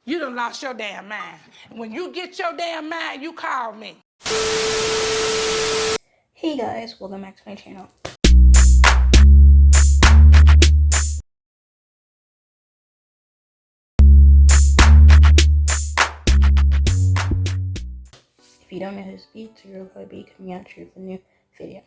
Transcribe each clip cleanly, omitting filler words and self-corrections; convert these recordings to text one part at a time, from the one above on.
You done lost your damn mind. When you get your damn mind, you call me. Hey guys, welcome back to my channel. If you don't know who's Beats, you'll probably be coming at you with a new video.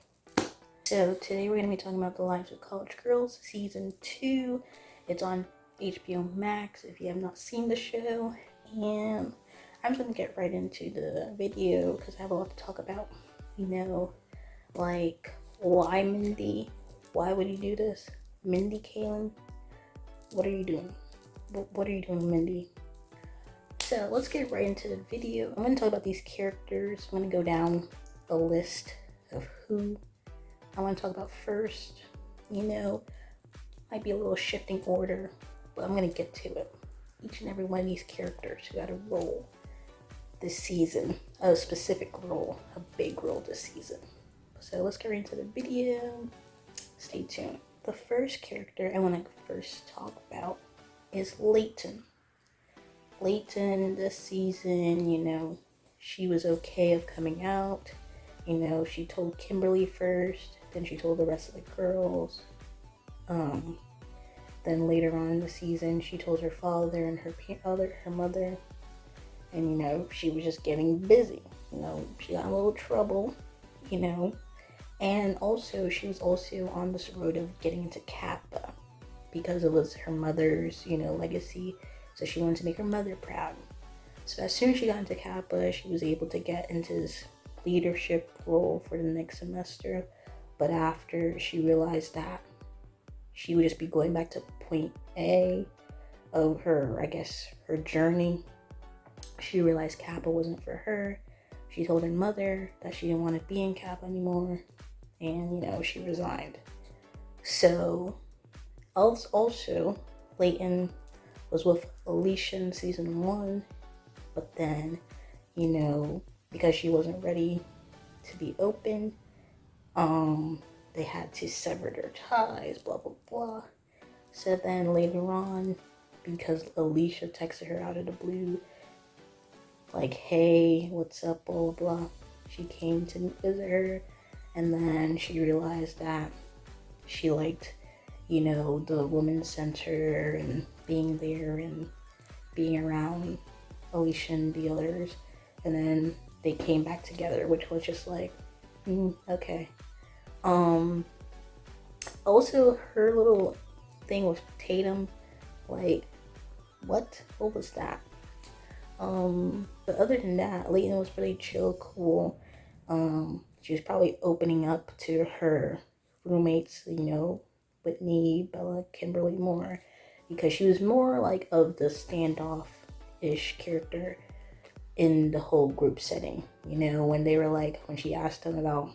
So today we're going to be talking about The Lives of College Girls Season 2. It's on HBO Max if you have not seen the show. And I'm just going to get right into the video because I have a lot to talk about. You know, like, why Mindy? Why would you do this? Mindy Kaling? What are you doing? What are you doing, Mindy? So let's get right into the video. I'm going to talk about these characters. I'm going to go down a list of who I want to talk about first. You know, might be a little shifting order, but I'm going to get to it. Each and every one of these characters who had a role this season, a specific role, a big role this season. So let's get right into the video. Stay tuned. The first character I want to first talk about is Layton. Layton this season, you know, she was okay of coming out. You know, she told Kimberly first, then she told the rest of the girls. Then later on in the season, she told her father and her mother. And, you know, she was just getting busy. You know, she got in a little trouble, you know. And also, she was also on this road of getting into Kappa because it was her mother's, you know, legacy. So she wanted to make her mother proud. So as soon as she got into Kappa, she was able to get into this leadership role for the next semester. But after she realized that she would just be going back to point A of her, I guess, her journey, she realized Kappa wasn't for her. She told her mother that she didn't want to be in Kappa anymore. And, you know, she resigned. So, also, Layton was with Alicia in season 1, but then, you know, because she wasn't ready to be open, they had to sever their ties, blah, blah, blah. So then later on, because Alicia texted her out of the blue, like, hey, what's up, blah, blah, blah, she came to visit her, and then she realized that she liked, you know, the women's center and being there and being around Alicia and the others. And then they came back together, which was just like, okay. Also, her little thing with Tatum, like, what was that? But other than that, Layton was really chill, cool. She was probably opening up to her roommates, you know, Whitney, Bella, Kimberly more, because she was more like of the standoff-ish character in the whole group setting. You know, when she asked them about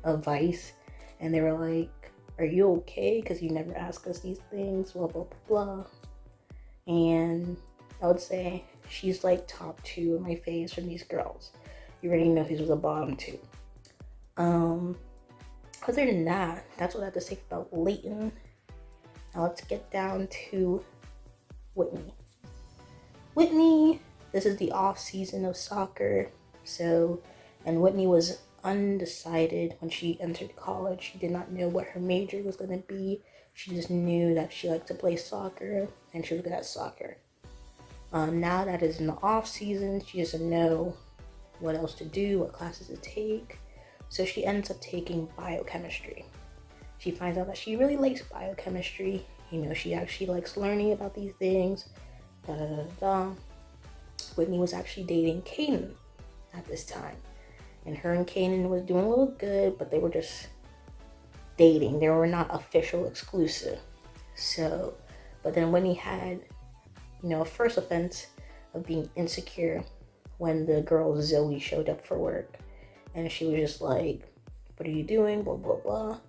advice, and they were like, are you okay? Because you never ask us these things, blah, blah, blah, blah. And I would say she's like top 2 in my faves from these girls. You already know who's the bottom 2. Other than that, that's what I have to say about Layton. Now let's get down to Whitney. Whitney, this is the off season of soccer. And Whitney was undecided when she entered college. She did not know what her major was going to be. She just knew that she liked to play soccer and she was good at soccer. Now that it's in the off season, she doesn't know what else to do, what classes to take. So she ends up taking biochemistry. She finds out that she really likes biochemistry. You know, she actually likes learning about these things. Whitney was actually dating Kanan at this time. And her and Kanan was doing a little good, but they were just dating. They were not official exclusive. So, but then Whitney had, you know, a first offense of being insecure when the girl Zoe showed up for work. And she was just like, what are you doing? Blah, blah, blah.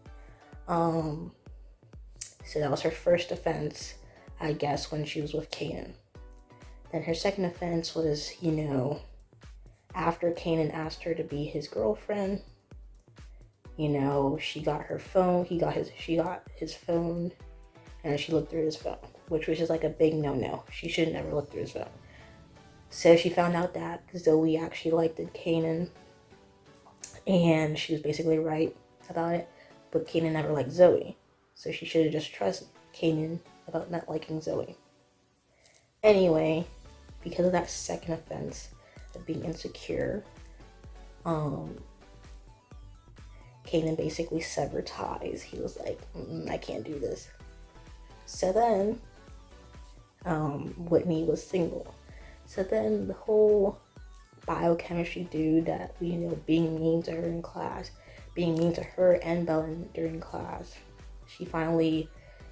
So that was her first offense, I guess, when she was with Kanan. Then her second offense was, you know, after Kanan asked her to be his girlfriend, you know, she got her phone, she got his phone, and she looked through his phone, which was just like a big no-no. She should never look through his phone. So she found out that Zoe actually liked Kanan, and she was basically right about it, but Kanan never liked Zoe. So she should have just trusted Kanan about not liking Zoe. Anyway, because of that second offense of being insecure, Kanan basically severed ties. He was like, I can't do this. So then, Whitney was single. So then the whole biochemistry dude that, being mean to her in class, being mean to her and Bella during class, she finally,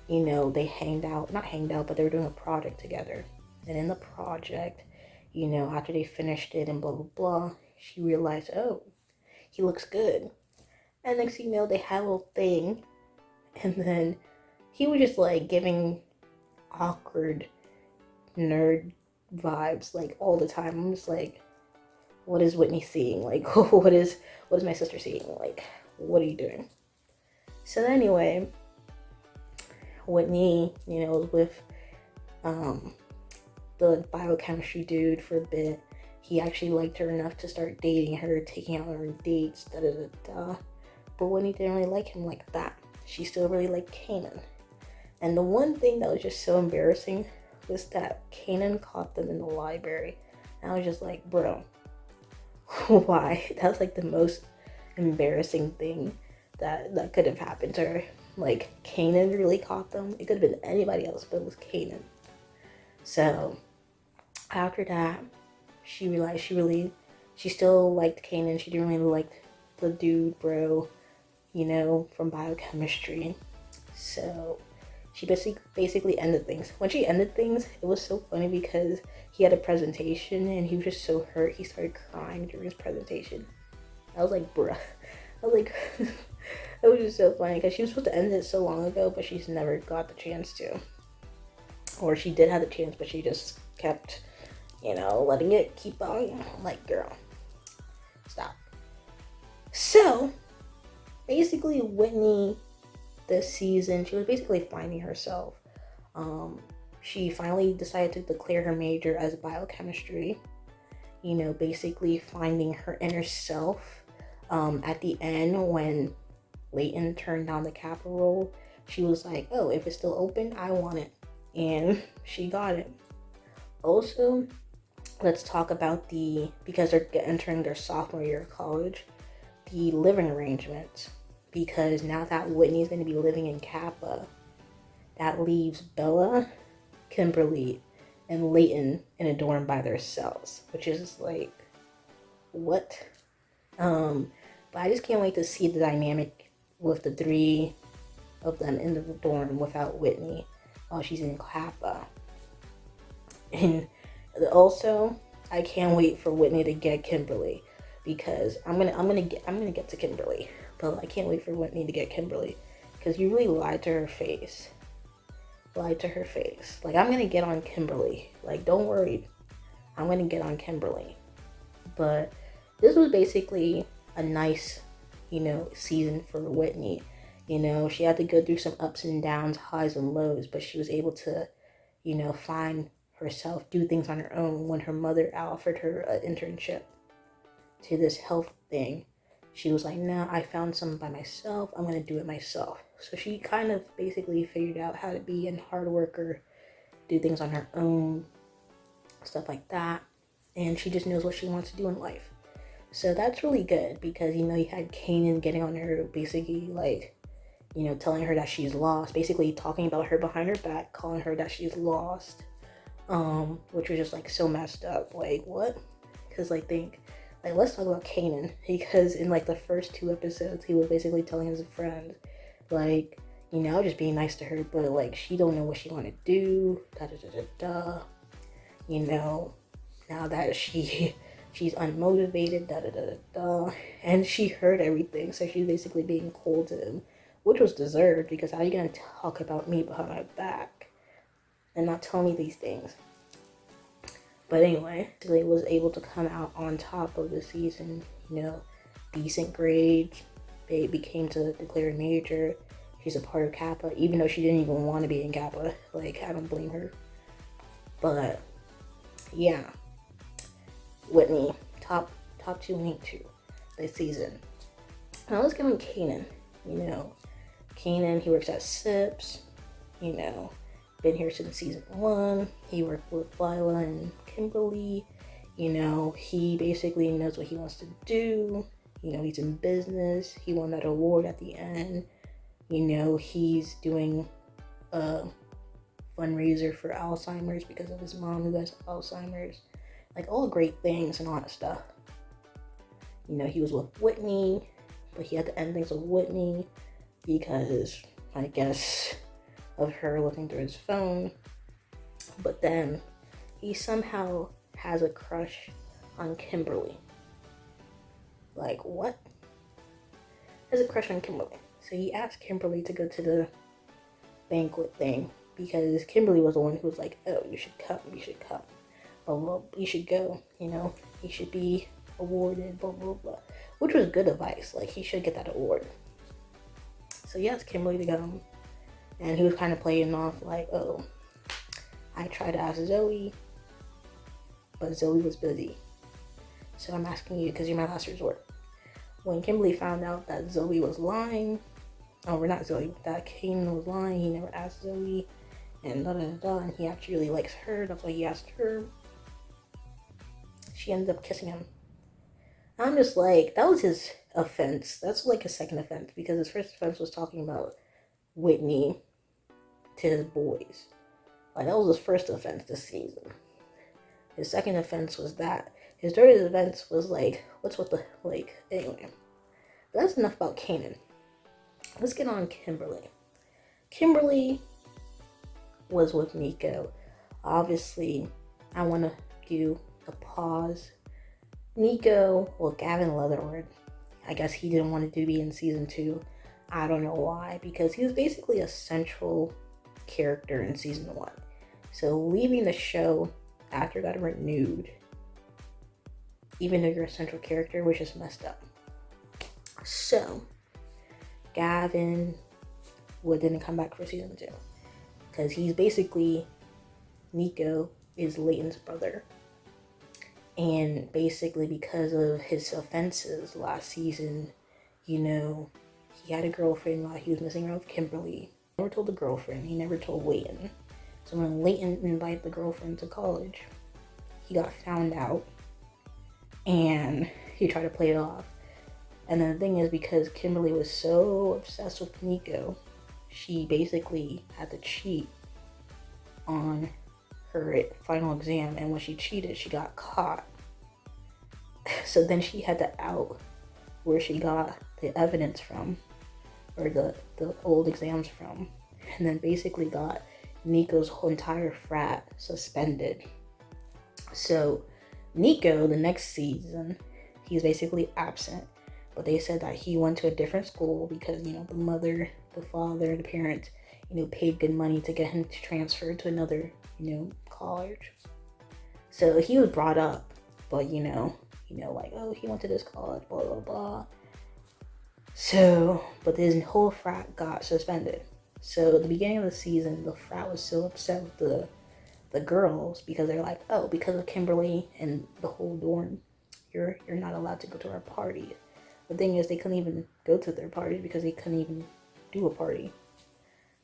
they not hanged out, but they were doing a project together. And in the project, after they finished it and blah, blah, blah, she realized, oh, he looks good. And next thing you know, they had a little thing. And then he was just like giving awkward nerd vibes like all the time. I'm just like, what is Whitney seeing? Like, what is my sister seeing? Like, what are you doing? So anyway, Whitney, was with the biochemistry dude for a bit. He actually liked her enough to start dating her, taking out her dates, But Whitney didn't really like him like that. She still really liked Kanan. And the one thing that was just so embarrassing was that Kanan caught them in the library. And I was just like, bro, why? That was like the most embarrassing thing that could have happened to her. Like, Kanan really caught them. It could have been anybody else, but it was Kanan. So after that, she realized she still liked Kanan. She didn't really like the dude, bro, from biochemistry. So she basically ended things. When she ended things, it was so funny because he had a presentation and he was just so hurt. He started crying during his presentation. I was like, bruh. I was like, it was just so funny because she was supposed to end it so long ago, but she's never got the chance to. Or she did have the chance, but she just kept, letting it keep on. I'm like, girl, stop. So, basically, Whitney, this season, she was basically finding herself. She finally decided to declare her major as biochemistry. Basically finding her inner self. At the end, when Leighton turned down the Kappa role, she was like, oh, if it's still open, I want it. And she got it. Also, let's talk about because they're entering their sophomore year of college, the living arrangements. Because now that Whitney's going to be living in Kappa, that leaves Bella, Kimberly, and Leighton in a dorm by themselves, which is like, what? But I just can't wait to see the dynamic with the three of them in the dorm without Whitney while she's in Kappa. And also, I can't wait for Whitney to get Kimberly, because I'm gonna get to Kimberly, but I can't wait for Whitney to get Kimberly, because you really lied to her face. Like, I'm gonna get on Kimberly. Like, don't worry, I'm gonna get on Kimberly. But this was basically a nice, season for Whitney. She had to go through some ups and downs, highs and lows, but she was able to, find herself, do things on her own. When her mother offered her an internship to this health thing, she was like, no, I found something by myself. I'm going to do it myself. So she kind of basically figured out how to be a hard worker, do things on her own, stuff like that. And she just knows what she wants to do in life. So that's really good because, you had Kanan getting on her, basically like, telling her that she's lost, basically talking about her behind her back, calling her that she's lost, which was just like so messed up. Like, what? Because let's talk about Kanan, because in like the first 2 episodes, he was basically telling his friends, like, just being nice to her, but like she don't know what she want to do, now that she's unmotivated, and she heard everything, so she's basically being cold to him, which was deserved, because how are you gonna talk about me behind my back and not tell me these things? But anyway, they was able to come out on top of the season, decent grades. They became to declare a major. She's a part of Kappa, even though she didn't even want to be in Kappa. Like, I don't blame her. But yeah, Whitney, top 2 and 8 2 this season. Now let's give him Kanan. Kanan, he works at Sips. Been here since season 1. He worked with Lila and Kimberly. He basically knows what he wants to do. He's in business. He won that award at the end. He's doing a fundraiser for Alzheimer's because of his mom who has Alzheimer's. Like, all great things and all that stuff. He was with Whitney, but he had to end things with Whitney because, I guess, of her looking through his phone. But then he somehow has a crush on Kimberly. Like, what? Has a crush on Kimberly. So he asked Kimberly to go to the banquet thing because Kimberly was the one who was like, oh, you should come. Well, you should go, he should be awarded, blah, blah, blah. Which was good advice. Like, he should get that award. So he asked Kimberly to go. And he was kind of playing off like, oh, I tried to ask Zoe, but Zoe was busy. So I'm asking you because you're my last resort. When Kimberly found out that Zoe was lying, that Kanan was lying, he never asked Zoe, and and he actually really likes her, that's why he asked her. She ended up kissing him. I'm just like, that was his offense. That's like his second offense, because his first offense was talking about Whitney to his boys. Like, that was his first offense this season. His second offense was that. His third offense was like, what's with the, like, anyway. But that's enough about Kanan. Let's get on Kimberly. Kimberly was with Nico. Obviously, I want to do a pause. Nico, well, Gavin Leatherwood, I guess he didn't want to be in season 2. I don't know why, because he was basically a central character in season 1. So leaving the show after it got renewed, even though you're a central character, was just messed up. So Gavin didn't come back for season 2 because he's basically, Nico is Leighton's brother. And basically because of his offenses last season, he had a girlfriend while he was messing around with Kimberly. He never told the girlfriend. He never told Leighton. So when Leighton invited the girlfriend to college, he got found out. And he tried to play it off. And then the thing is, because Kimberly was so obsessed with Nico, she basically had to cheat on her final exam. And when she cheated, she got caught. So then she had to out where she got the evidence from, or the old exams from, and then basically got Nico's whole entire frat suspended. So Nico, the next season, he's basically absent, but they said that he went to a different school because, the mother, the father, the parents, paid good money to get him to transfer to another, college. So he was brought up, but, like, oh, he went to this college, blah, blah, blah. So, but his whole frat got suspended. So at the beginning of the season, the frat was so upset with the girls because they're like, oh, because of Kimberly and the whole dorm, you're not allowed to go to our party. The thing is, they couldn't even go to their parties because they couldn't even do a party.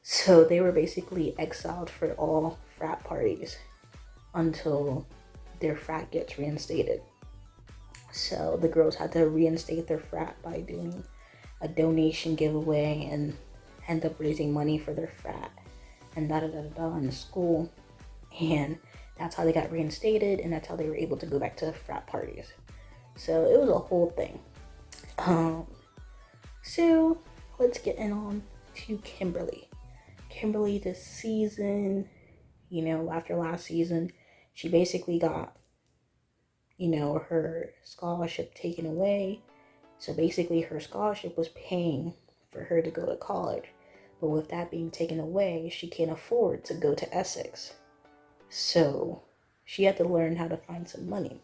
So they were basically exiled for all frat parties until their frat gets reinstated. So the girls had to reinstate their frat by doing a donation giveaway and end up raising money for their frat and in the school. And that's how they got reinstated, and that's how they were able to go back to frat parties. So it was a whole thing. So let's get on to Kimberly. Kimberly this season, after last season, she basically got, her scholarship taken away. So basically her scholarship was paying for her to go to college. But with that being taken away, she can't afford to go to Essex. So she had to learn how to find some money.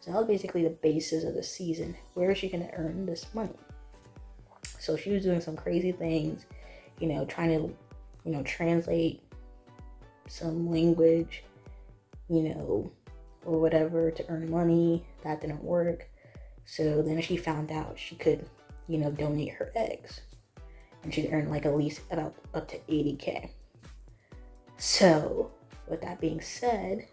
So that was basically the basis of the season. Where is she going to earn this money? So she was doing some crazy things, trying to, translate some language, or whatever to earn money. That didn't work. So then she found out she could, donate her eggs. And she'd earn like at least about up to 80K. So with that being said,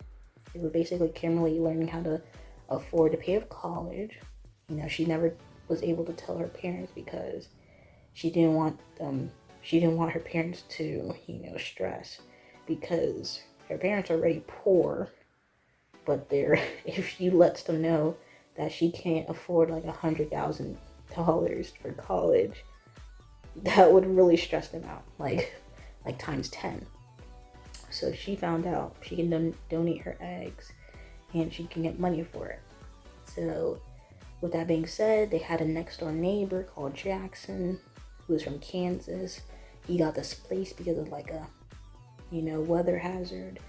it was basically Kimberly learning how to afford to pay off college. She never was able to tell her parents because she didn't want her parents to, stress, because her parents are already poor, but if she lets them know that she can't afford like $100,000 for college, that would really stress them out, like times 10. So she found out she can donate her eggs and she can get money for it. So with that being said, they had a next door neighbor called Jackson, who was from Kansas. He got displaced because of like a, weather hazard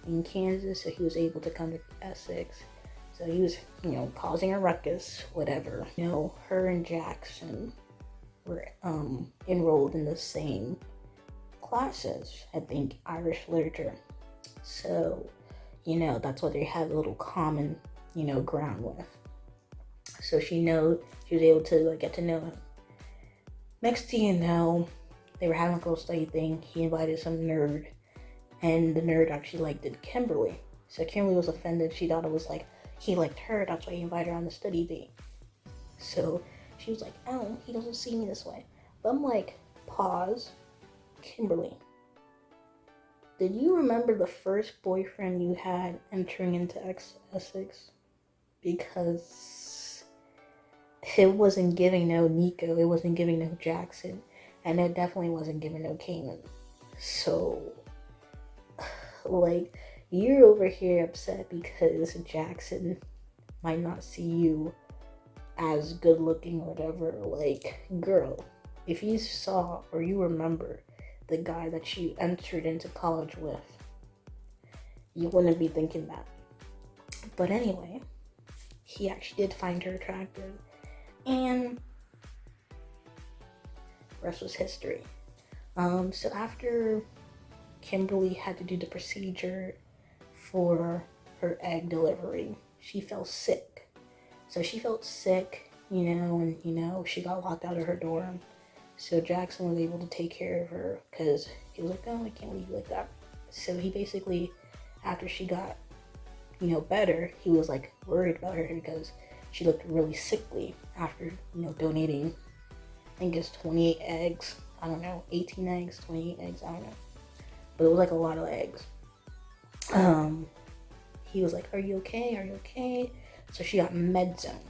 in Kansas. So he was able to come to Essex. So he was, causing a ruckus, whatever. Her and Jackson were enrolled in the same classes, I think Irish literature. So, that's what they had a little common, ground with. So she was able to get to know him. Next thing you know, they were having a little study thing. He invited some nerd, and the nerd actually liked Kimberly. So Kimberly was offended. She thought it was like he liked her, that's why he invited her on the study date. So she was like, oh, he doesn't see me this way. But I'm like, pause. Kimberly, did you remember the first boyfriend you had entering into Essex? Because it wasn't giving no Nico, it wasn't giving no Jackson, and it definitely wasn't giving no Kanan. So, you're over here upset because Jackson might not see you as good looking or whatever. Girl, if you saw or you remember the guy that you entered into college with, you wouldn't be thinking that. But anyway, he actually did find her attractive, and the rest was history. So after Kimberly had to do the procedure for her egg delivery, she fell sick. So she felt sick, and she got locked out of her dorm. So Jackson was able to take care of her because he was like, oh, I can't leave you like that. So he basically, after she got, better, he was worried about her because she looked really sickly after, donating, I think it's 28 eggs. I don't know, 18 eggs, 28 eggs, I don't know. But it was a lot of eggs. He was like, are you okay? Are you okay? So she got med zone.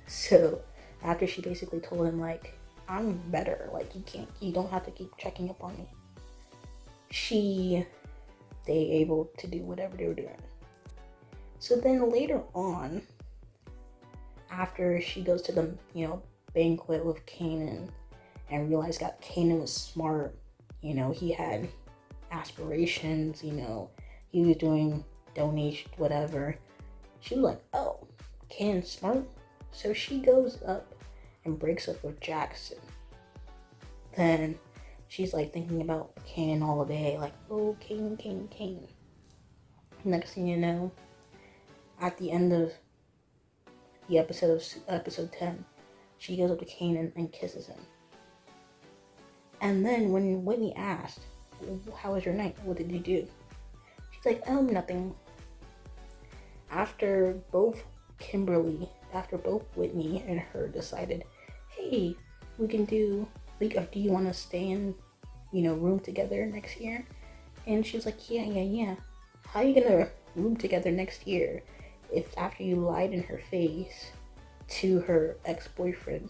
So after she basically told him I'm better, you don't have to keep checking up on me, they able to do whatever they were doing. So then later on, after she goes to the, banquet with Kanan and realized that Kanan was smart, he had aspirations, he was doing donation, whatever. She was like, oh, Kanan's smart. So she goes up and breaks up with Jackson. Then she's thinking about Kanan all day, oh, Kanan. Next thing you know, at the end of the episode 10, she goes up to Kanan and kisses him. And then when Whitney asked, how was your night? What did you do? She's like, nothing. After both Whitney and her decided, hey, do you want to stay in, room together next year? And she was like, yeah. How are you gonna room together next year if after you lied in her face to her ex-boyfriend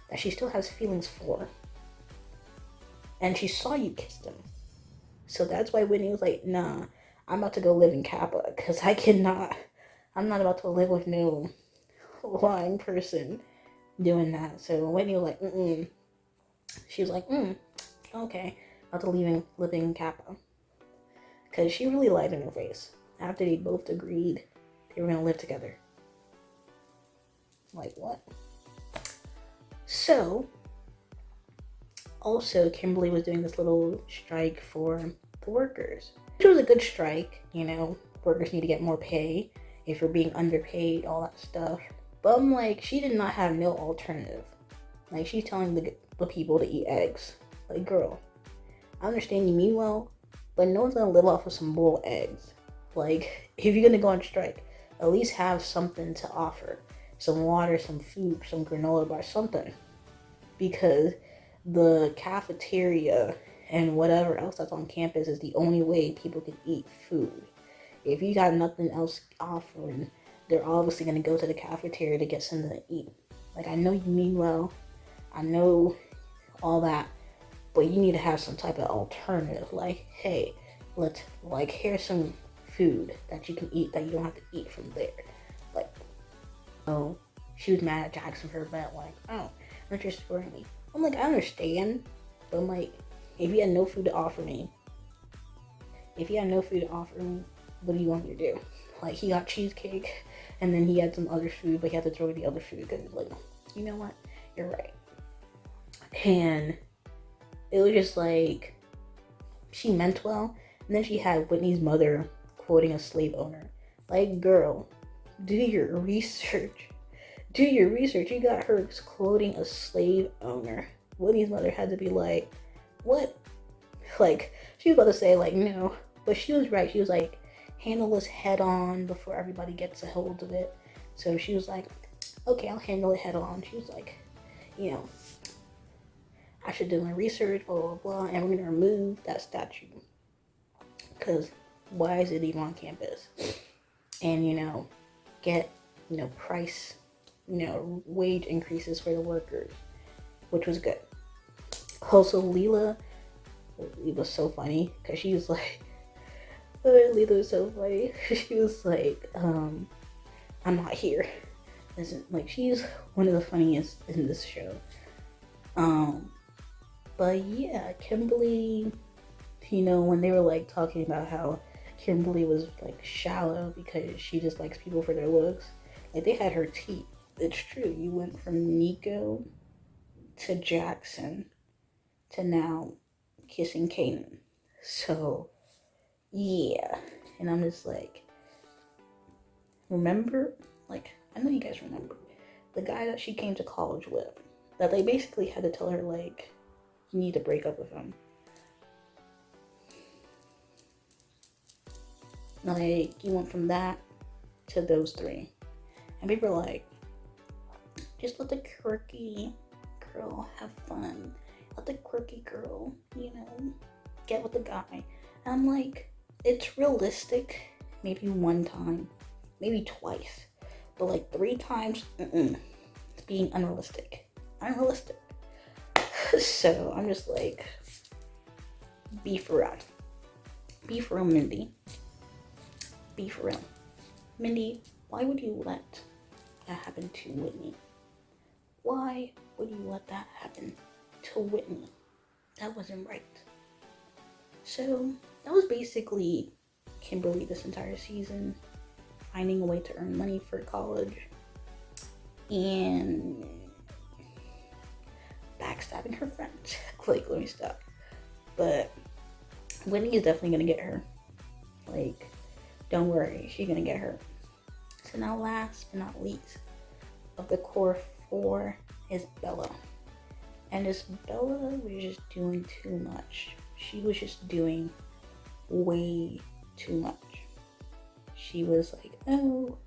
that she still has feelings for, and she saw you kissed him? So that's why Whitney was like, nah, I'm about to go live in Kappa, because I'm not about to live with no lying person doing that. So Whitney was like, she was like, okay, about to live in Kappa. Because she really lied in her face after they both agreed they were going to live together. What? So, also, Kimberly was doing this little strike for the workers, which was a good strike. Workers need to get more pay. if you're being underpaid, all that stuff. But I'm like, she did not have no alternative. Like, she's telling the people to eat eggs. Like, girl, I understand you mean well, but no one's gonna live off of some boiled eggs. Like, if you're gonna go on strike, at least have something to offer. Some water, some food, some granola bar, something. Because the cafeteria and whatever else that's on campus is the only way people can eat food. If you got nothing else offering, they're obviously gonna go to the cafeteria to get something to eat. Like, I know you mean well, I know all that, but you need to have some type of alternative. Like, hey, here's some food that you can eat that you don't have to eat from there. Like, oh, she was mad at Jackson for her bet. Like, oh, aren't you supporting me? I'm like, I understand, but I'm like, if you had no food to offer me, what do you want me to do? Like, he got cheesecake, and then he had some other food, but he had to throw the other food because, like, you know what? You're right. And it was just like, she meant well, and then she had Whitney's mother quoting a slave owner. Like, girl, do your research. You got her quoting a slave owner. Whitney's mother had to be like, what? Like, she was about to say, like, no. But she was right. She was like, handle this head on before everybody gets a hold of it. So she was like, okay, I'll handle it head on. She was like, you know, I should do my research, blah, blah, blah, and we're going to remove that statue. Because why is it even on campus? And, you know, get, you know, price, you know, wage increases for the workers, which was good. Also, Leela was so funny because she was like, Leela was so funny. She was like, I'm not here. Like, she's one of the funniest in this show. But yeah, Kimberly, you know, when they were like talking about how Kimberly was like shallow because she just likes people for their looks, like, they had her teeth. It's true. You went from Nico to Jackson to now kissing Kanan. So yeah, and I'm just like, remember, like, I know you guys remember the guy that she came to college with, that they basically had to tell her, like, you need to break up with him. Like, you went from that to those three. And people are like, just let the quirky girl have fun. Let the quirky girl, you know, get with the guy. And I'm like, it's realistic. Maybe one time, maybe twice. But like 3 times, it's being unrealistic. So I'm just like, be for real. Be for real, Mindy. Be for real. Mindy, why would you let that happen to Whitney? Why would you let that happen to Whitney? That wasn't right. So that was basically Kimberly this entire season, finding a way to earn money for college and backstabbing her friends. Like, let me stop. But Whitney is definitely gonna get her. Like, don't worry, she's gonna get her. So now, last but not least, of the core 4 is Bella. And this Bella was just doing too much. She was just doing way too much. She was like, oh,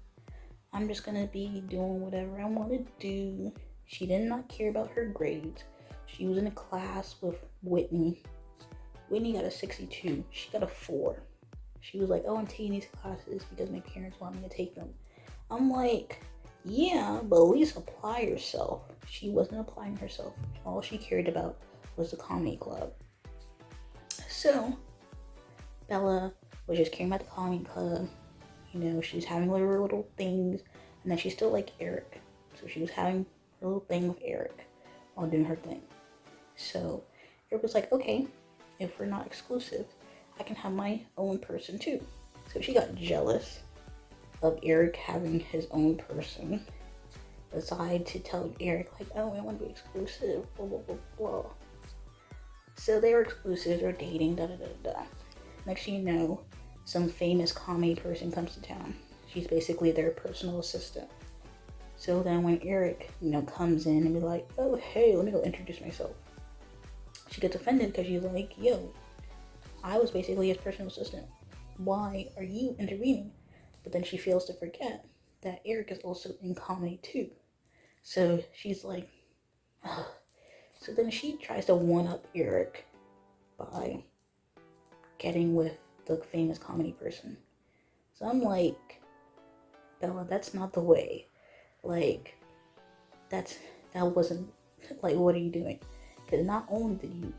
I'm just gonna be doing whatever I want to do. She did not care about her grades. She was in a class with Whitney. Whitney got a 62. She got a 4. She was like, oh, I'm taking these classes because my parents want me to take them. I'm like, yeah, but at least apply yourself. She wasn't applying herself. All she cared about was the comedy club. So Bella was just caring about the comedy club. You know, she was having her little things, and then she still liked Eric. So she was having her little thing with Eric while doing her thing. So Eric was like, okay, if we're not exclusive, I can have my own person too. So she got jealous of Eric having his own person. Decided to tell Eric, like, oh, I want to be exclusive, blah, blah, blah, blah. So they were exclusive, they're dating, da, da, da, da. Next thing you know, some famous comedy person comes to town. She's basically their personal assistant. So then when Eric, comes in and be like, oh, hey, let me go introduce myself. She gets offended because she's like, yo, I was basically his personal assistant. Why are you intervening? But then she fails to forget that Eric is also in comedy too. So she's like, ugh. So then she tries to one-up Eric by getting with the famous comedy person. So I'm like, Bella, that's not the way. Like, that wasn't, like, what are you doing? Because not only did you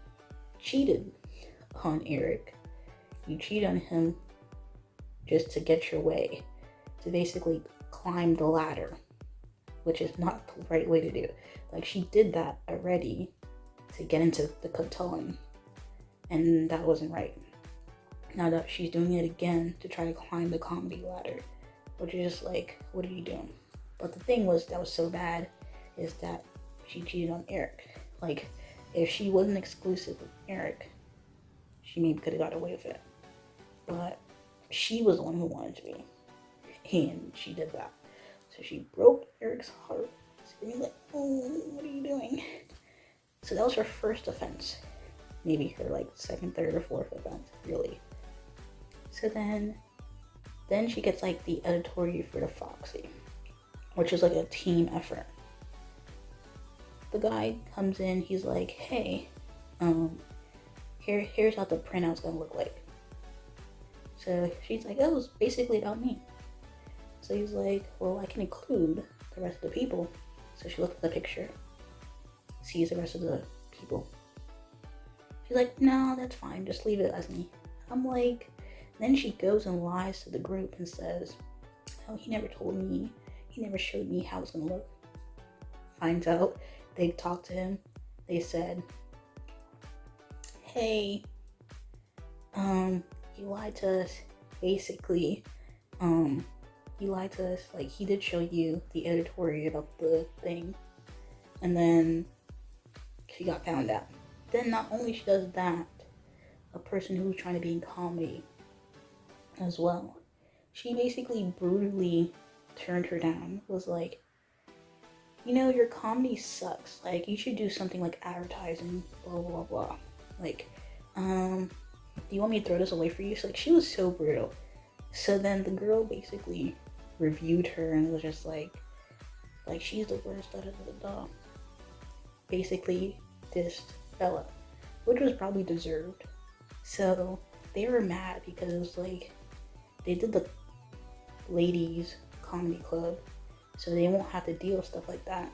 cheated on Eric, you cheated on him just to get your way, to basically climb the ladder, which is not the right way to do. Like, she did that already to get into the cotillion, and that wasn't right. Now that she's doing it again to try to climb the comedy ladder, which is just like, what are you doing? But the thing that was so bad is that she cheated on Eric. Like, if she wasn't exclusive with Eric, she maybe could have got away with it. But she was the one who wanted to be, and she did that. So she broke Eric's heart, screaming like, oh, what are you doing? So that was her first offense. Maybe her like second, third, or fourth offense, really. So then she gets like the editorial for the Foxy, which is like a team effort. The guy comes in, he's like, hey, here's how the printout's gonna look like. So she's like, that was basically about me. So he's like, well, I can include the rest of the people. So she looks at the picture, sees the rest of the people. She's like, no, that's fine, just leave it as me. I'm like, then she goes and lies to the group and says, oh, he never told me, he never showed me how it's gonna look. Finds out, they talked to him, they said, hey, he lied to us, basically, he lied to us, like, he did show you the editorial about the thing, and then she got found out. Then not only she does that, a person who's trying to be in comedy as well, she basically brutally turned her down, was like, your comedy sucks, like, you should do something like advertising, blah, blah, blah, like, do you want me to throw this away for you? So, like, she was so brutal. So then the girl basically reviewed her and was just like she's the worst, basically dissed Bella, which was probably deserved. So they were mad because it was like, they did the ladies comedy club, so they won't have to deal with stuff like that.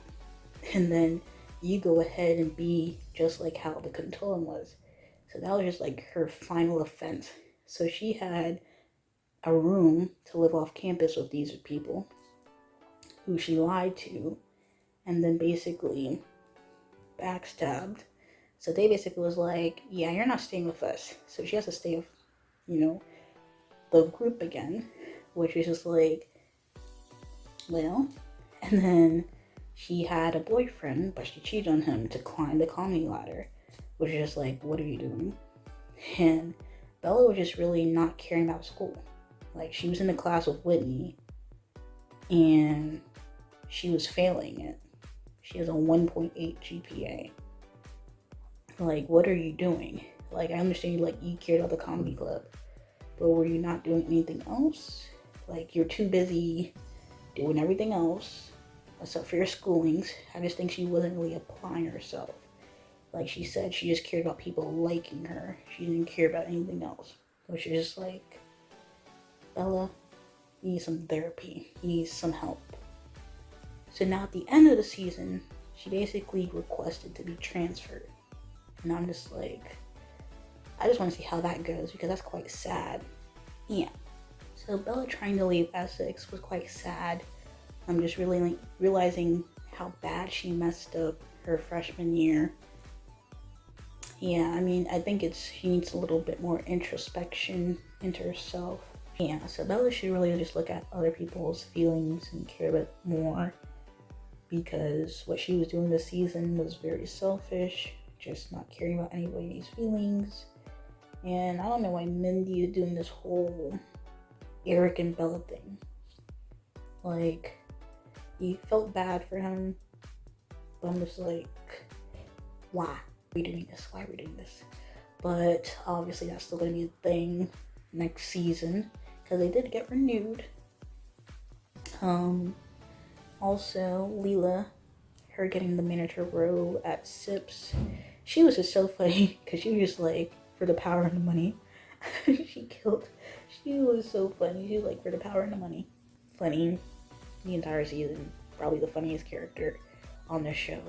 And then you go ahead and be just like how the cotillion was. So that was just like her final offense. So she had a room to live off campus with these people who she lied to and then basically backstabbed. So they basically was like, yeah, you're not staying with us. So she has to stay with, the group again, which is just like, well, and then she had a boyfriend, but she cheated on him to climb the comedy ladder, which is just like, what are you doing? And Bella was just really not caring about school. Like, she was in the class with Whitney, and she was failing it. She has a 1.8 GPA. Like, what are you doing? Like, I understand you cared about the comedy club, but were you not doing anything else? Like, you're too busy doing everything else except for your schoolings. I just think she wasn't really applying herself. Like she said, she just cared about people liking her. She didn't care about anything else. Which is just like, Bella, you need some therapy. You need some help. So now at the end of the season, she basically requested to be transferred. And I'm just like, I just want to see how that goes because that's quite sad. Yeah. So Bella trying to leave Essex was quite sad. I'm just really realizing how bad she messed up her freshman year. Yeah, I mean, I think she needs a little bit more introspection into herself. Yeah, so Bella should really just look at other people's feelings and care a bit more, because what she was doing this season was very selfish, just not caring about anybody's feelings. And I don't know why Mindy is doing this whole Eric and Bella thing. Like, you felt bad for him, but I'm just like, why are we doing this? Why are we doing this? But obviously that's still gonna be a thing next season, because they did get renewed. Also, Leela, her getting the manager role at Sips, she was just so funny, because she was just like, for the power and the money. She was so funny. She was like, for the power and the money. Funny the entire season. Probably the funniest character on the show.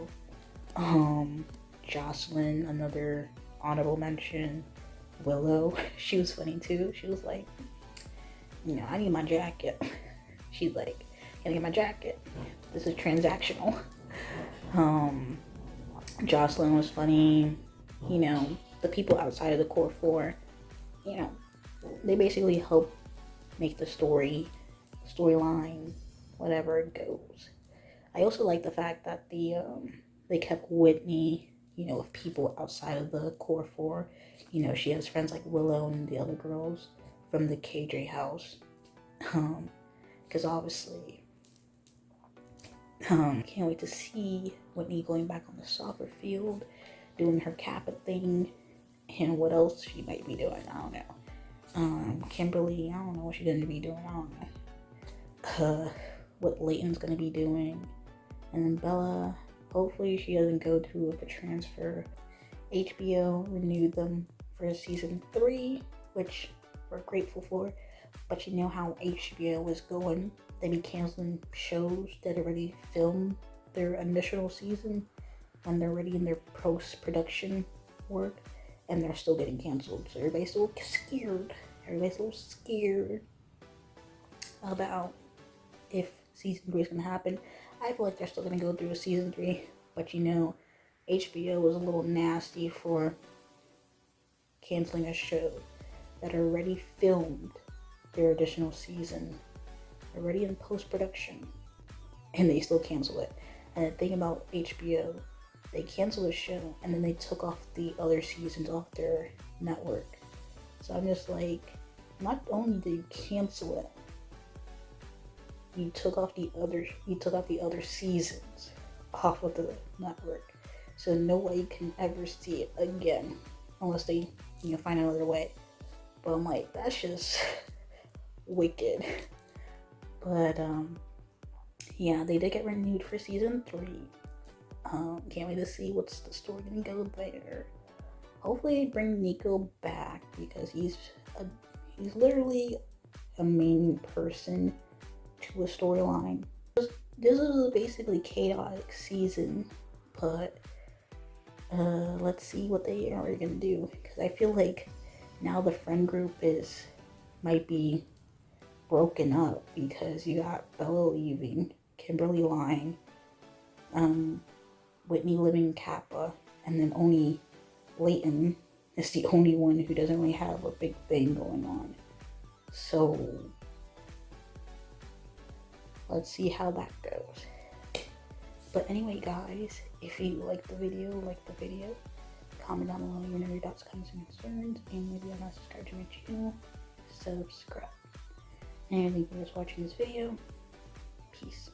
Jocelyn, another honorable mention. Willow, she was funny too. She was like, you know, I need my jacket. She's like, can I get my jacket? This is transactional. Jocelyn was funny. You know, the people outside of the core four, you know, they basically help make the storyline, whatever it goes. I also like the fact that they kept Whitney, you know, with people outside of the core four. You know, she has friends like Willow and the other girls from the KJ house. Because obviously, can't wait to see Whitney going back on the soccer field, doing her Kappa thing, and what else she might be doing. I don't know. Kimberly, I don't know what she's going to be doing. I don't know. What Leighton's going to be doing. And then Bella, hopefully she doesn't go through with the transfer. HBO renewed them for season 3, which we're grateful for. But you know how HBO is going. They be canceling shows that already filmed their initial season when they're already in their post-production work, and they're still getting canceled. So everybody's still scared. Everybody's still scared about if season 3 is going to happen. I feel like they're still going to go through a season 3, but you know, HBO was a little nasty for canceling a show that already filmed their additional season, already in post-production, and they still cancel it. And the thing about HBO, they canceled a show and then they took off the other seasons off their network. So I'm just like, not only did you cancel it, you took off the other seasons off of the network, so nobody can ever see it again unless they, you know, find another way. But I'm like, that's just wicked. But yeah, they did get renewed for season 3. Can't wait to see what's the story gonna go there. Hopefully bring Nico back, because he's literally a main person to a storyline. This is basically chaotic season, but let's see what they are gonna do, because I feel like now the friend group might be broken up, because you got Bella leaving, Kimberly lying, Whitney living Kappa, and then only Leighton is the only one who doesn't really have a big thing going on. So let's see how that goes. But anyway, guys, if you like the video, comment down below your know your thoughts, comments, and concerns, and maybe you're not subscribed to my channel, subscribe. And thank you for watching this video. Peace.